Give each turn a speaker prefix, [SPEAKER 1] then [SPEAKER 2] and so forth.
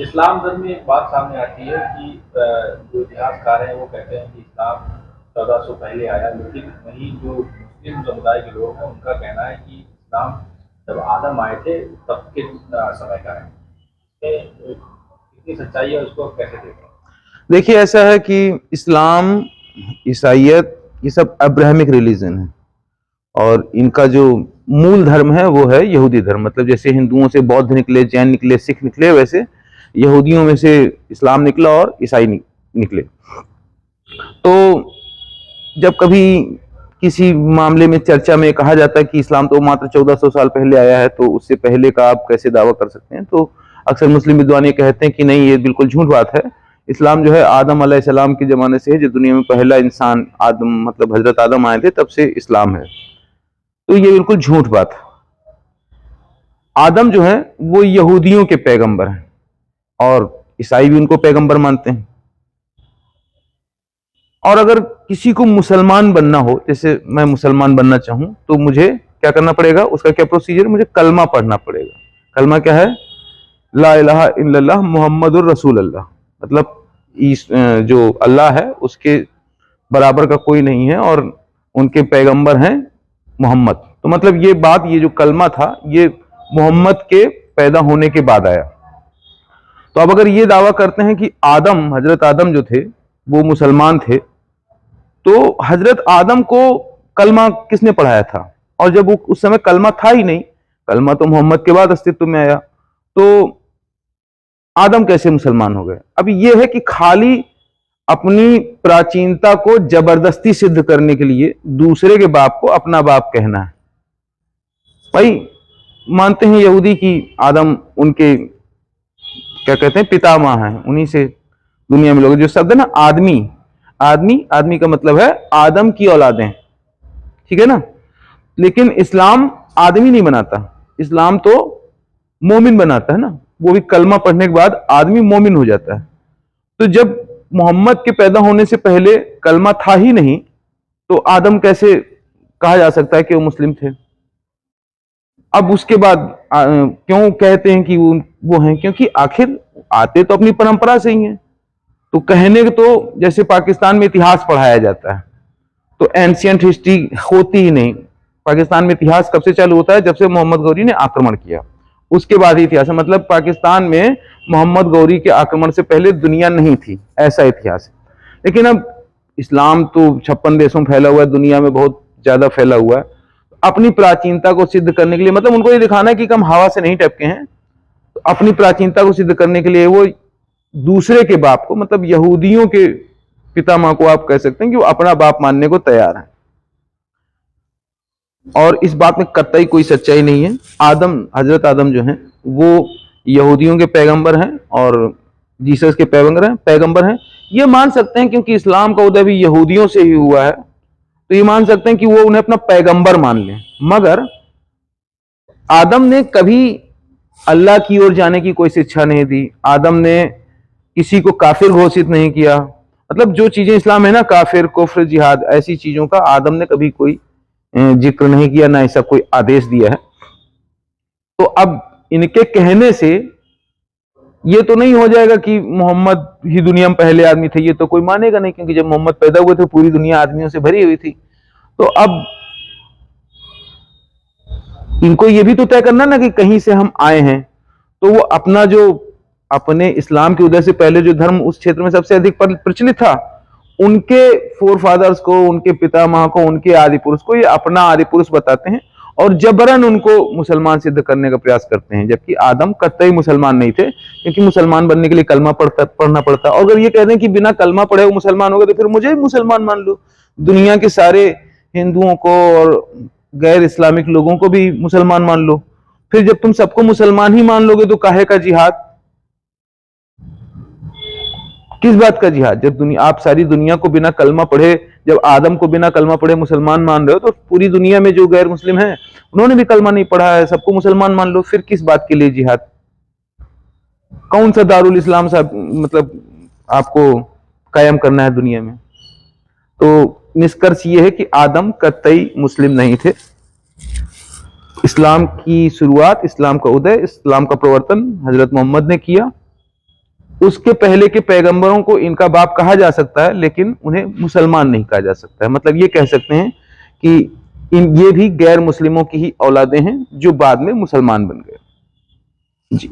[SPEAKER 1] इस्लाम धर्म में एक बात सामने आती है कि जो इतिहासकार हैं वो कहते हैं कि इस्लाम 1400 पहले आया, लेकिन वहीं जो मुस्लिम समुदाय के लोग हैं उनका कहना है कि इस्लाम जब आदम आए थे तब के समय का है। कितनी सच्चाई है उसको कैसे देखें?
[SPEAKER 2] देखिए, ऐसा है कि इस्लाम, ईसाइयत, ये सब अब्राहमिक रिलीजन है और इनका जो मूल धर्म है वो है यहूदी धर्म। मतलब जैसे हिंदुओं से बौद्ध निकले, जैन निकले, सिख निकले, वैसे यहूदियों में से इस्लाम निकला और ईसाई निकले। तो जब कभी किसी मामले में चर्चा में कहा जाता है कि इस्लाम तो मात्र 1400 साल पहले आया है, तो उससे पहले का आप कैसे दावा कर सकते हैं, तो अक्सर मुस्लिम विद्वान ये कहते हैं कि नहीं, ये बिल्कुल झूठ बात है। इस्लाम जो है आदम अलैहिस्सलाम के जमाने से है, जो दुनिया में पहला इंसान आदम, मतलब हजरत आदम आए थे, तब से इस्लाम है। तो ये बिल्कुल झूठ बात है। आदम जो है वो यहूदियों के पैगंबर हैं और ईसाई भी उनको पैगंबर मानते हैं। और अगर किसी को मुसलमान बनना हो, जैसे मैं मुसलमान बनना चाहूं, तो मुझे क्या करना पड़ेगा, उसका क्या प्रोसीजर, मुझे कलमा पढ़ना पड़ेगा। कलमा क्या है? ला इलाहा इल्लल्लाह मुहम्मदुर रसूल अल्लाह। मतलब जो अल्लाह है उसके बराबर का कोई नहीं है और उनके पैगंबर हैं मोहम्मद। तो मतलब ये बात, ये जो कलमा था, ये मोहम्मद के पैदा होने के बाद आया। तो अब अगर ये दावा करते हैं कि आदम, हजरत आदम जो थे वो मुसलमान थे, तो हजरत आदम को कलमा किसने पढ़ाया था? और जब वो उस समय कलमा था ही नहीं, कलमा तो मोहम्मद के बाद अस्तित्व में आया, तो आदम कैसे मुसलमान हो गए? अब ये है कि खाली अपनी प्राचीनता को जबरदस्ती सिद्ध करने के लिए दूसरे के बाप को अपना बाप कहना है। भाई, मानते हैं यहूदी कि आदम उनके क्या कहते हैं, पितामह हैं, उन्हीं से दुनिया में लोग। जो शब्द है ना आदमी, आदमी, आदमी का मतलब है आदम की औलादें, ठीक है ना। लेकिन इस्लाम आदमी नहीं बनाता, इस्लाम तो मोमिन बनाता है ना। वो भी कलमा पढ़ने के बाद आदमी मोमिन हो जाता है। तो जब मोहम्मद के पैदा होने से पहले कलमा था ही नहीं, तो आदम कैसे कहा जा सकता है कि वो मुस्लिम थे? अब उसके बाद क्यों कहते हैं कि वो हैं? क्योंकि आखिर आते तो अपनी परंपरा से ही हैं। तो कहने को तो जैसे पाकिस्तान में इतिहास पढ़ाया जाता है, तो एंशियंट हिस्ट्री होती ही नहीं। पाकिस्तान में इतिहास कब से चालू होता है? जब से मोहम्मद गौरी ने आक्रमण किया, उसके बाद ही इतिहास है। मतलब पाकिस्तान में मोहम्मद गौरी के आक्रमण से पहले दुनिया नहीं थी, ऐसा इतिहास है। लेकिन अब इस्लाम तो 56 देशों में फैला हुआ है, दुनिया में बहुत ज्यादा फैला हुआ है। अपनी प्राचीनता को सिद्ध करने के लिए, मतलब उनको ये दिखाना है कि हम हवा से नहीं टपके हैं, तो अपनी प्राचीनता को सिद्ध करने के लिए वो दूसरे के बाप को, मतलब यहूदियों के पितामह को आप कह सकते हैं कि वो अपना बाप मानने को तैयार है। और इस बात में कतई कोई सच्चाई नहीं है। आदम, हजरत आदम जो हैं वो यहूदियों के पैगंबर हैं और जीसस के पैगंबर हैं। ये मान सकते हैं क्योंकि इस्लाम का उदय भी यहूदियों से ही हुआ है, तो ये मान सकते हैं कि वो उन्हें अपना पैगंबर मान लें। मगर आदम ने कभी अल्लाह की ओर जाने की कोई शिक्षा नहीं दी। आदम ने किसी को काफिर घोषित नहीं किया। मतलब जो चीजें इस्लाम में है ना, काफिर, कुफ्र, जिहाद, ऐसी चीजों का आदम ने कभी कोई जिक्र नहीं किया, ना ऐसा कोई आदेश दिया है। तो अब इनके कहने से ये तो नहीं हो जाएगा कि मोहम्मद ही दुनिया में पहले आदमी थे। ये तो कोई मानेगा नहीं, क्योंकि जब मोहम्मद पैदा हुए थे पूरी दुनिया आदमियों से भरी हुई थी। तो अब इनको ये भी तो तय करना ना कि कहीं से हम आए हैं, तो वो अपना जो, अपने इस्लाम के उदय से पहले जो धर्म उस क्षेत्र में सबसे अधिक प्रचलित था, उनके फोर फादर्स को, उनके पितामह को, उनके आदि पुरुष को ये अपना आदि पुरुष बताते हैं और जबरन उनको मुसलमान सिद्ध करने का प्रयास करते हैं। जबकि आदम कतई मुसलमान नहीं थे, क्योंकि मुसलमान बनने के लिए कलमा पढ़ना पड़ता। और अगर ये कह दें कि बिना कलमा पढ़े वो मुसलमान हो गए, तो फिर मुझे भी मुसलमान मान लो, दुनिया के सारे हिंदुओं को और गैर इस्लामिक लोगों को भी मुसलमान मान लो। फिर जब तुम सबको मुसलमान ही मान लोगे, तो काहे का जिहाद? किस बात का जिहाद? जब दुनिया, आप सारी दुनिया को बिना कलमा पढ़े, जब आदम को बिना कलमा पढ़े मुसलमान मान रहे हो, तो पूरी दुनिया में जो गैर मुस्लिम हैं उन्होंने भी कलमा नहीं पढ़ा है, सबको मुसलमान मान लो। फिर किस बात के लिए जिहाद? कौन सा दारुल इस्लाम सा, मतलब आपको कायम करना है दुनिया में? तो निष्कर्ष ये है कि आदम कतई मुस्लिम नहीं थे। इस्लाम की शुरुआत, इस्लाम का उदय, इस्लाम का प्रवर्तन हजरत मोहम्मद ने किया उसके पहले के पैगंबरों को इनका बाप कहा जा सकता है, लेकिन उन्हें मुसलमान नहीं कहा जा सकता है। मतलब ये कह सकते हैं कि ये भी गैर मुस्लिमों की ही औलादे हैं जो बाद में मुसलमान बन गए। जी।